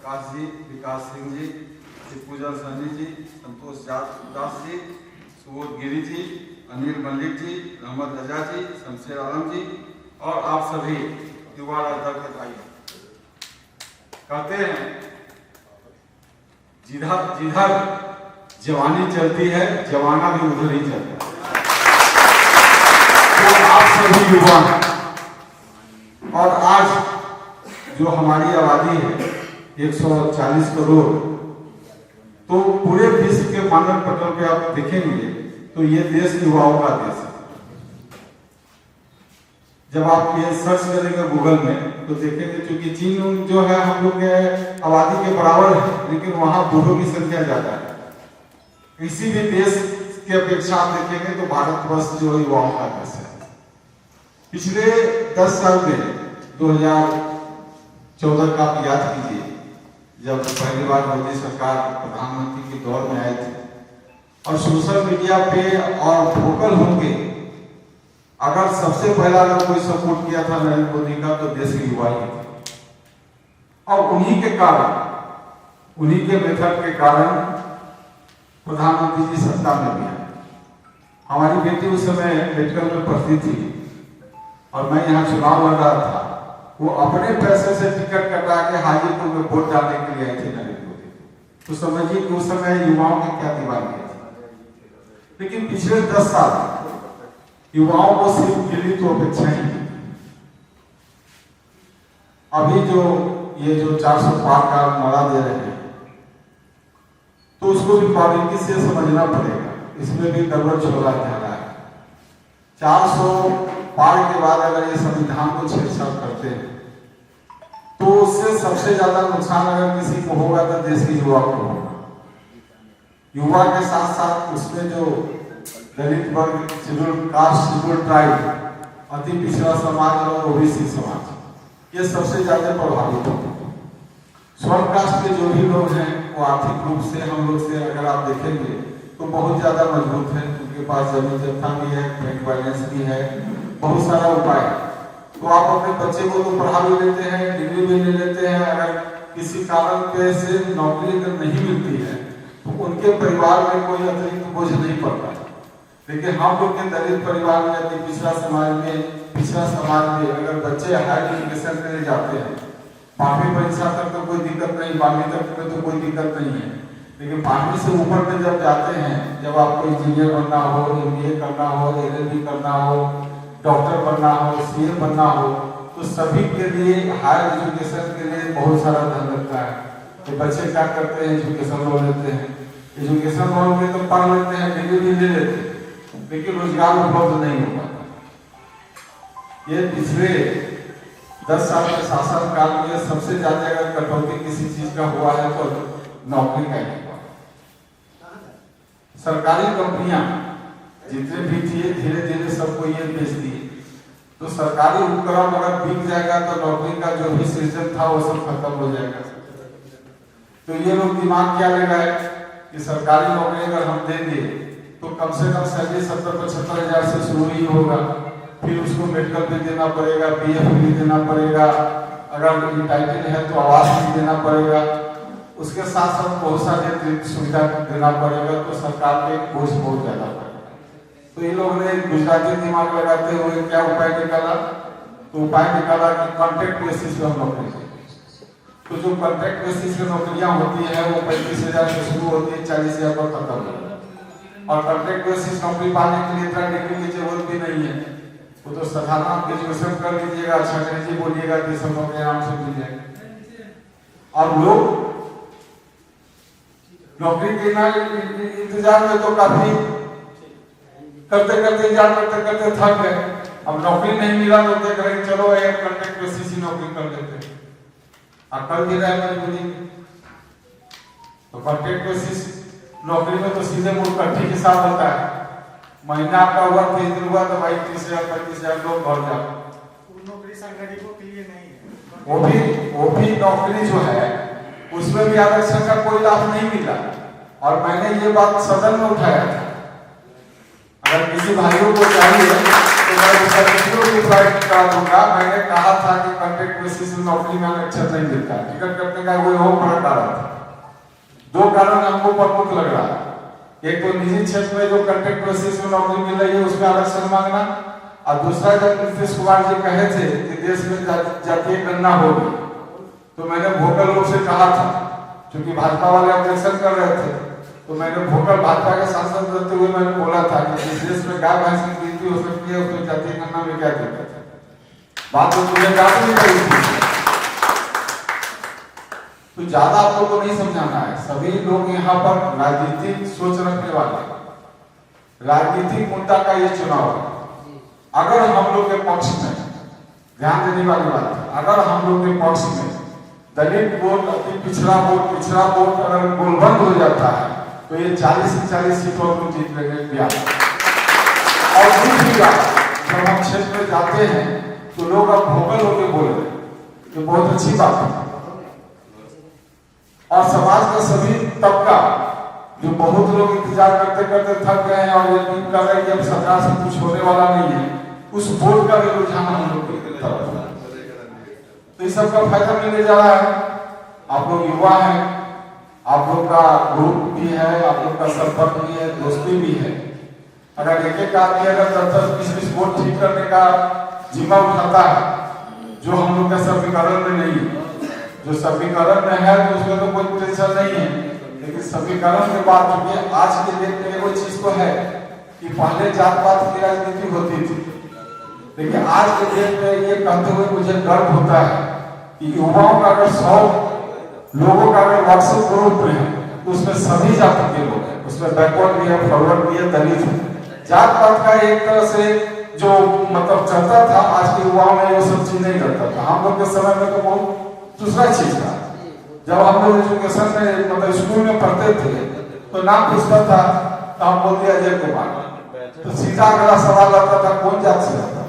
प्रकाश जी, विकास सिंह जी, शिवपूजन सन्नी जी, संतोष दास जी, सुबोध गिरी जी, अनिल मलिक जी, रहमत रजा जी, शमशेर आलम जी और आप सभी युवा राजदल के भाई। कहते हैं जिधर जिधर जवानी चलती है जवाना भी उधर ही चलता है। तो आप सभी युवा और आज जो हमारी आबादी है 140 करोड़, तो पूरे विश्व के मानक पटल पे आप देखेंगे तो ये देश युवाओं का देश है। जब आप ये सर्च करेंगे गूगल में तो देखेंगे क्योंकि चीन जो है हम लोग के आबादी के बराबर है, लेकिन वहां बूढ़ों की संख्या ज्यादा है। किसी भी देश की अपेक्षा आप देखेंगे तो भारतवर्ष जो युवाओं का देश है। पिछले 10 साल में 2014 का आप याद कीजिए, जब पहली बार मोदी सरकार प्रधानमंत्री के दौर में आए थे और सोशल मीडिया पे और वोकल होंगे, अगर सबसे पहला अगर कोई सपोर्ट किया था नरेंद्र मोदी का तो देश के युवा ही थे। और उन्हीं के कारण, उन्हीं के मेथड के कारण प्रधानमंत्री जी सत्ता में भी आए। हमारी बेटी उस समय मेडिकल में पढ़ती थी और मैं यहाँ चुनाव लड़ रहा था। वो अपने पैसे से टिकट कटा के हाजीपुर में वोट डालने के लिए आए थे नरेंद्र मोदी। तो समझिए कि उस समय युवाओं की क्या दीवानी थी। लेकिन पिछले 10 साल युवाओं को सिर्फ दिल्ली तो अपेक्षा ही। अभी जो ये जो 400 पार का नारा दे रहे हैं तो उसको भी बारीकी से समझना पड़ेगा। इसमें भी गड़बड़ छोड़ा जा रहा है। 400 पार के बाद अगर ये संविधान को छेड़छाड़ करते हैं तो उससे सबसे ज्यादा नुकसान अगर किसी को होगा तो देश के युवा को होगा। युवा के साथ साथ उसमें जो दलित वर्ग, शेड्यूल कास्ट, शेड्यूल ट्राइब, अति पिछड़ा समाज और ओबीसी समाज, ये सबसे ज्यादा प्रभावित होते हैं। स्वर्ण कास्ट के जो भी लोग हैं वो आर्थिक रूप से हम लोग से अगर आप देखेंगे तो बहुत ज्यादा मजबूत है। उनके पास जमीन जत्था भी है, बैंक बैलेंस भी है, बहुत सारा उपाय है। तो आप अपने बच्चे को तो पढ़ा भी लेते हैं, डिग्री भी ले लेते हैं। अगर किसी कारण पे से नौकरी अगर नहीं मिलती है तो उनके परिवार में कोई अतिरिक्त बोझ नहीं पड़ता। लेकिन हम लोग के दलित परिवार में, अति पिछड़ा समाज में अगर बच्चे हायर एजुकेशन के लिए जाते हैं, 5वीं परीक्षा तक तो कोई दिक्कत नहीं, 12वीं तक में तो कोई दिक्कत नहीं है। लेकिन 5वीं से ऊपर में जब जाते हैं, जब आपको इंजीनियर बनना हो, MBA करना हो, LLB करना हो, डॉक्टर बनना हो, CA बनना हो, तो सभी के लिए हायर एजुकेशन के लिए बहुत सारा धन लगता है। तो बच्चे क्या करते हैं, एजुकेशन लोन लेते हैं। एजुकेशन लोन में तो पढ़ लेते हैं, डिग्री भी ले लेते हैं, लेकिन रोजगार उपलब्ध नहीं हो पाता। ये पिछले 10 साल के शासन काल में सबसे ज्यादा अगर कटौती किसी चीज का हुआ है तो नौकरी का ही हुआ। सरकारी कंपनियां जितने भी थी धीरे धीरे सबको ये बेच दिए। तो सरकारी उपक्रम अगर बिक जाएगा तो नौकरी का जो भी सृजन था वो सब खत्म हो जाएगा। तो ये लोग दिमाग क्या ले रहा है कि सरकारी नौकरी अगर हम देंगे तो कम से कम सैलरी 70-75 हजार से शुरू ही होगा। फिर उसको मेडिकल भी देना पड़ेगा, PF भी देना पड़ेगा, अगर टाइटल है तो आवास भी देना पड़ेगा, उसके साथ साथ बहुत सारे अतिरिक्त सुविधा देना पड़ेगा। तो सरकार पे बोझ बहुत ज्यादा पड़ेगा। तो ये लोग ने गुजराती दिमाग लगाते हुए क्या उपाय निकाला, तो उपाय निकाला कि कॉन्ट्रैक्ट बेसिस पे हम नौकरी दें। तो जो कॉन्ट्रैक्ट बेसिस पे नौकरियां होती है वो 35 हजार से शुरू होती है, 40 हजार पर खत्म हो जाती है। और कॉन्ट्रैक्ट बेसिस नौकरी पाने के लिए इतना डिग्री की जरूरत भी नहीं है। वो तो साधारण ग्रेजुएशन कर लीजिएगा, अच्छा अंग्रेजी बोलिएगा तो सब नौकरी आराम से मिल जाएगी। और लोग नौकरी के इंतजार में तो काफी करते थक गए। अब नौकरी नहीं मिला तो देख रहे चलो एक कॉन्ट्रैक्ट बेसिस ही नौकरी कर लेते हैं। कर भी रहे मजबूरी में। तो कॉन्ट्रैक्ट बेसिस नौकरी में तो सीधे मुठभेड़ के साथ होता है। महीना आपका हुआ 30 दिन हुआ तो भाई 30,000-35,000 लोग भर जाओ। नौकरी गरीबों के लिए नहीं है। वो भी नौकरी जो है उसमें भी आरक्षण का कोई लाभ नहीं मिला। और मैंने ये बात सदन में उठाया था। अगर किसी भाइयों को चाहिए तो मैं सर्विसियों की फाइट करा दूंगा। मैंने कहा था कि कॉन्ट्रैक्ट बेसिस में नौकरी में अक्षर नहीं मिलता, टिकट कटने का वो बड़ा कारण था। दो कारण हमको प्रमुख लग रहा है, एक तो निजी क्षेत्र में जो कॉन्ट्रैक्ट बेसिस में नौकरी मिल रही है उसमें आरक्षण मांगना, और दूसरा जब नीतीश कुमार जी कहे थे कि देश में जातीय गणना होगी, तो मैंने भोकल रूप से कहा था, क्योंकि भाजपा वाले ऑब्जेक्शन कर रहे थे, तो मैंने भोकल भाजपा के सांसद रहते हुए मैंने बोला था कि जिस देश में गाय भैंस की गिनती हो सकती है उसमें जातीय गणना में क्या दिक्कत है। बात तो मुझे याद नहीं रही थी। तो ज्यादा आप लोगों को नहीं समझाना है, सभी लोग यहाँ पर राजनीतिक सोच रखने वाले, राजनीतिक मुद्दा का ये चुनाव है। अगर हम लोग के पक्ष में, ध्यान देने वाली बात है, अगर हम लोग के पक्ष में दलित वोट, अति पिछड़ा वोट अगर गोलबंद हो जाता है तो ये 40 से 40 सीटों को जीत लेंगे बिहार। और दूसरी बात, जब हम क्षेत्र में जाते हैं तो लोग अब भोकल होकर बोल रहे हैं, ये बहुत अच्छी बात है। और समाज का सभी तबका, जो बहुत लोग इंतजार करते करते थक गए हैं और ये उम्मीद कर रहे हैं कि अब सरकार से कुछ होने वाला नहीं है, उस वोट का भी रुझान हम लोग की तरफ है। तो इस सब का फायदा मिलने जा रहा है। आप लोग युवा हैं, आप लोग का ग्रुप भी है, आप लोग का संपर्क भी है, दोस्ती भी है। अगर एक आदमी अगर 10-20 वोट ठीक करने का जिम्मा उठाता है, जो हम लोग का समीकरण में नहीं है, जो समीकरण में है तो उसमें तो कोई टेंशन नहीं है, लेकिन समीकरण के बाद क्योंकि आज के डेट में वो चीज तो है कि पहले जात पात की राजनीति होती थी, लेकिन आज के डेट में ये कहते हुए मुझे गर्व होता है कि युवाओं का अगर 100 लोगों का अगर व्हाट्सएप ग्रुप में है तो उसमें सभी जाति के लोग हैं, उसमें बैकवर्ड भी है, फॉरवर्ड भी है, दलित है। जात पात का एक तरह से जो मतलब चलता था, आज के युवाओं में वो सब चीज नहीं करता था। हम लोग के समय में तो बहुत दूसरा चीज था। जब हम लोग एजुकेशन में मतलब स्कूल में पढ़ते थे तो नाम पूछता था तो हम बोलते अजय कुमार, तो सीधा अगला सवाल आता था कौन जात से आता।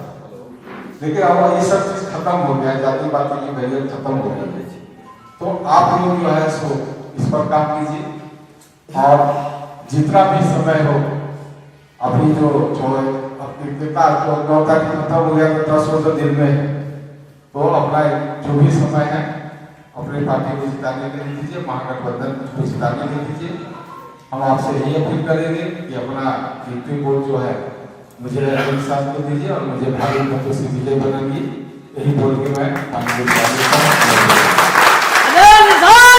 लेकिन अब ये सब चीज खत्म हो गया, जाति बाती की वैल्यू खत्म हो गई। तो आप लोग जो है सो इस पर काम कीजिए और जितना भी समय हो, अभी जो नौता की खत्म हो गया तो 10 दिन में, तो अपना जो भी समय है अपने पार्टी को जिताने के लिए दीजिए, महागठबंधन को जिताने के लिए दीजिए। हम आपसे यही अपील करेंगे कि अपना कीमती वोट जो है मुझे एक साथ को दीजिए और मुझे भारी मतों से विजय बनाइए। यही बोल के मैं